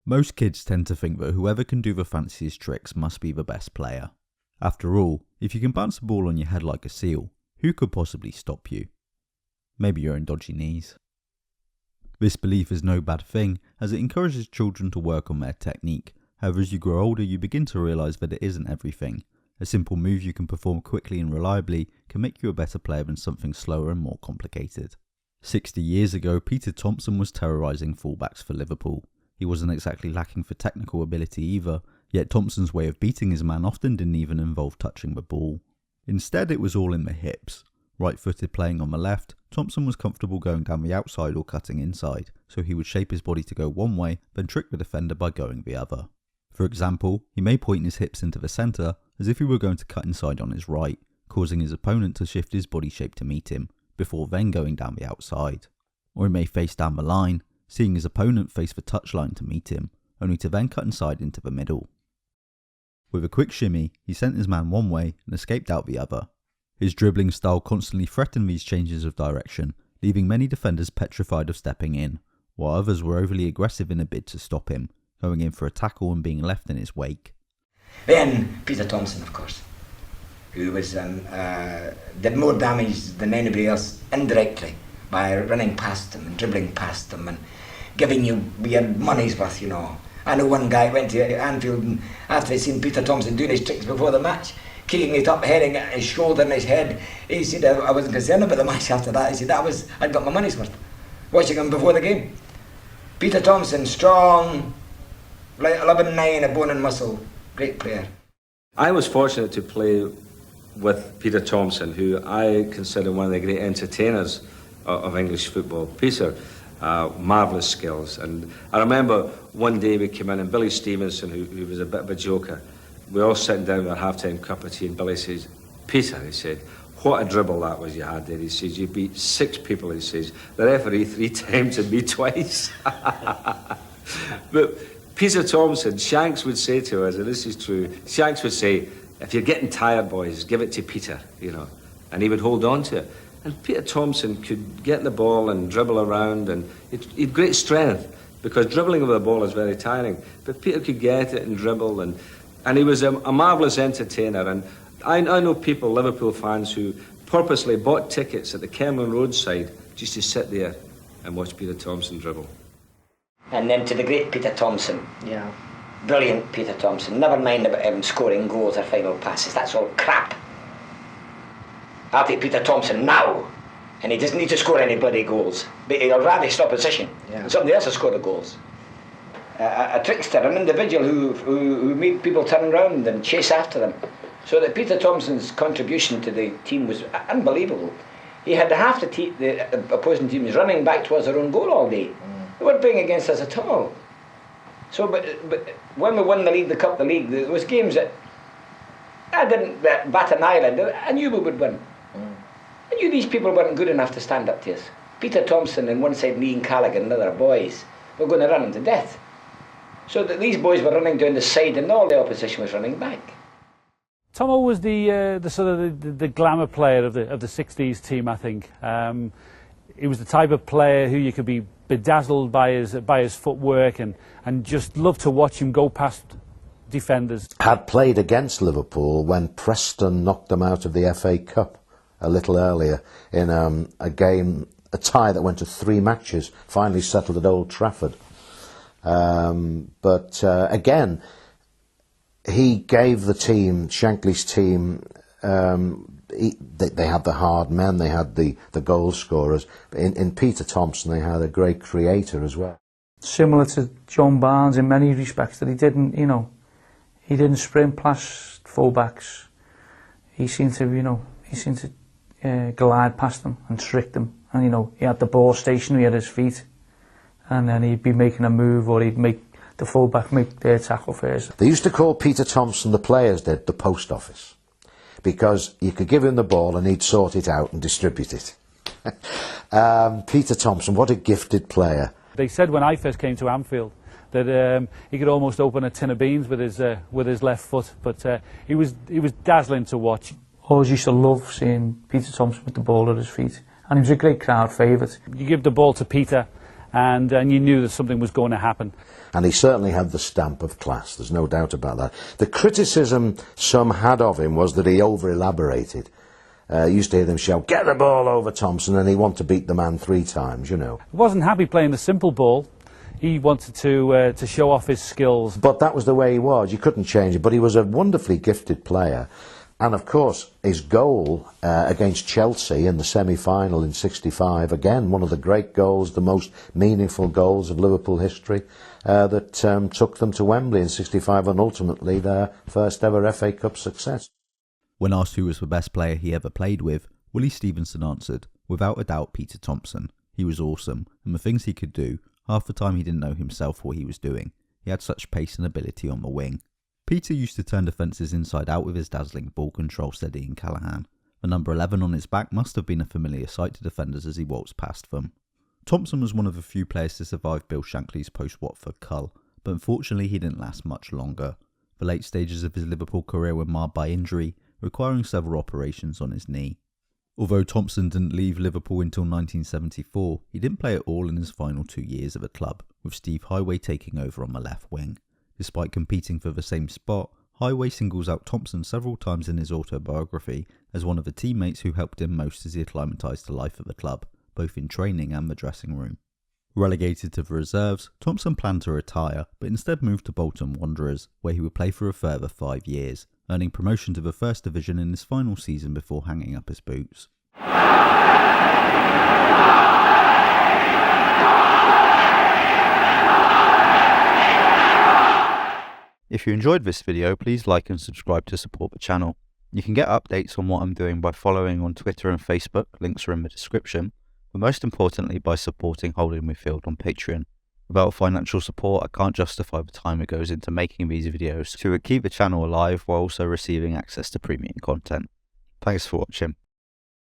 Most kids tend to think that whoever can do the fanciest tricks must be the best player. After all, if you can bounce the ball on your head like a seal, who could possibly stop you? Maybe your own dodgy knees. This belief is no bad thing, as it encourages children to work on their technique. However, as you grow older, you begin to realise that it isn't everything. A simple move you can perform quickly and reliably can make you a better player than something slower and more complicated. 60 years ago, Peter Thompson was terrorising fullbacks for Liverpool. He wasn't exactly lacking for technical ability either, yet Thompson's way of beating his man often didn't even involve touching the ball. Instead, it was all in the hips. Right-footed playing on the left, Thompson was comfortable going down the outside or cutting inside, so he would shape his body to go one way, then trick the defender by going the other. For example, he may point his hips into the centre, as if he were going to cut inside on his right, causing his opponent to shift his body shape to meet him, before then going down the outside. Or he may face down the line, seeing his opponent face the touchline to meet him, only to then cut inside into the middle. With a quick shimmy, he sent his man one way and escaped out the other. His dribbling style constantly threatened these changes of direction, leaving many defenders petrified of stepping in, while others were overly aggressive in a bid to stop him, going in for a tackle and being left in his wake. Then Peter Thompson, of course, who was did more damage than anybody else indirectly by running past them and dribbling past them and giving you your money's worth, you know. I know one guy went to Anfield and after he'd seen Peter Thompson doing his tricks before the match, kicking it up, heading at his shoulder and his head, he said, I wasn't concerned about the match after that. He said, I'd got my money's worth watching him before the game. Peter Thompson, strong, like 11'9", a bone and muscle, great player. I was fortunate to play with Peter Thompson, who I consider one of the great entertainers of English football. Peter, marvellous skills. And I remember one day we came in and Billy Stevenson, who was a bit of a joker, we all sitting down with our half-time cup of tea and Billy says, Peter, he said, what a dribble that was you had there. He says, you beat 6 people, he says, the referee 3 times and me twice. But Peter Thompson, Shanks would say to us, and this is true, Shanks would say, if you're getting tired, boys, give it to Peter, you know, and he would hold on to it. And Peter Thompson could get the ball and dribble around, and he had great strength, because dribbling with the ball is very tiring. But Peter could get it and dribble, and he was a marvellous entertainer. And I know people, Liverpool fans, who purposely bought tickets at the Kemlyn roadside just to sit there and watch Peter Thompson dribble. And then to the great Peter Thompson. Yeah. Brilliant Peter Thompson. Never mind about him scoring goals or final passes. That's all crap. I'll take Peter Thompson now. And he doesn't need to score any bloody goals. But he'll ravage opposition. Yeah. And somebody else will score the goals. A trickster, an individual who made people turn around and chase after them. So that Peter Thompson's contribution to the team was unbelievable. He had half the opposing teams running back towards their own goal all day. They weren't playing against us at all. So, but when we won the league, the cup, the league, there was games that I didn't bat an eyelid. I knew we would win. I knew these people weren't good enough to stand up to us. Peter Thompson and one side, and Ian Callaghan and other boys were going to run them to death. So that these boys were running down the side and all the opposition was running back. Tomo was the sort of the glamour player of the 60s team, I think. He was the type of player who you could be bedazzled by his footwork and just love to watch him go past defenders. Had played against Liverpool when Preston knocked them out of the FA Cup a little earlier in a game, a tie that went to 3 matches, finally settled at Old Trafford. But again, he gave the team, Shankly's team, they had the hard men, they had the goal scorers. In Peter Thompson, they had a great creator as well. Similar to John Barnes in many respects, that he didn't sprint past fullbacks. He seemed to glide past them and trick them. And he had the ball stationary at his feet, and then he'd be making a move, or he'd make the fullback make their tackle first. They used to call Peter Thompson, the players did, the post office, because you could give him the ball and he'd sort it out and distribute it. Peter Thompson, what a gifted player. They said when I first came to Anfield that he could almost open a tin of beans with his left foot, but he was dazzling to watch. Always used to love seeing Peter Thompson with the ball at his feet, and he was a great crowd favourite. You give the ball to Peter, and you knew that something was going to happen. And he certainly had the stamp of class, there's no doubt about that. The criticism some had of him was that he over-elaborated. Used to hear them shout, "Get the ball over, Thompson," and he wanted to beat the man 3 times, you know. He wasn't happy playing the simple ball. He wanted to show off his skills. But that was the way he was. You couldn't change it. But he was a wonderfully gifted player. And of course, his goal against Chelsea in the semi-final in '65, again, one of the great goals, the most meaningful goals of Liverpool history, that took them to Wembley in '65 and ultimately their first ever FA Cup success. When asked who was the best player he ever played with, Willie Stevenson answered, without a doubt, Peter Thompson. He was awesome, and the things he could do, half the time he didn't know himself what he was doing. He had such pace and ability on the wing. Peter used to turn defences inside out with his dazzling ball control, said Ian Callaghan. The number 11 on his back must have been a familiar sight to defenders as he waltzed past them. Thompson was one of the few players to survive Bill Shankly's post-Watford cull, but unfortunately he didn't last much longer. The late stages of his Liverpool career were marred by injury, requiring several operations on his knee. Although Thompson didn't leave Liverpool until 1974, he didn't play at all in his final 2 years at the club, with Steve Highway taking over on the left wing. Despite competing for the same spot, Highway singles out Thompson several times in his autobiography as one of the teammates who helped him most as he acclimatised to life at the club, both in training and the dressing room. Relegated to the reserves, Thompson planned to retire, but instead moved to Bolton Wanderers, where he would play for a further 5 years, earning promotion to the First Division in his final season before hanging up his boots. If you enjoyed this video, please like and subscribe to support the channel. You can get updates on what I'm doing by following on Twitter and Facebook, links are in the description, but most importantly by supporting Holding Midfield on Patreon. Without financial support, I can't justify the time it goes into making these videos to keep the channel alive while also receiving access to premium content. Thanks for watching.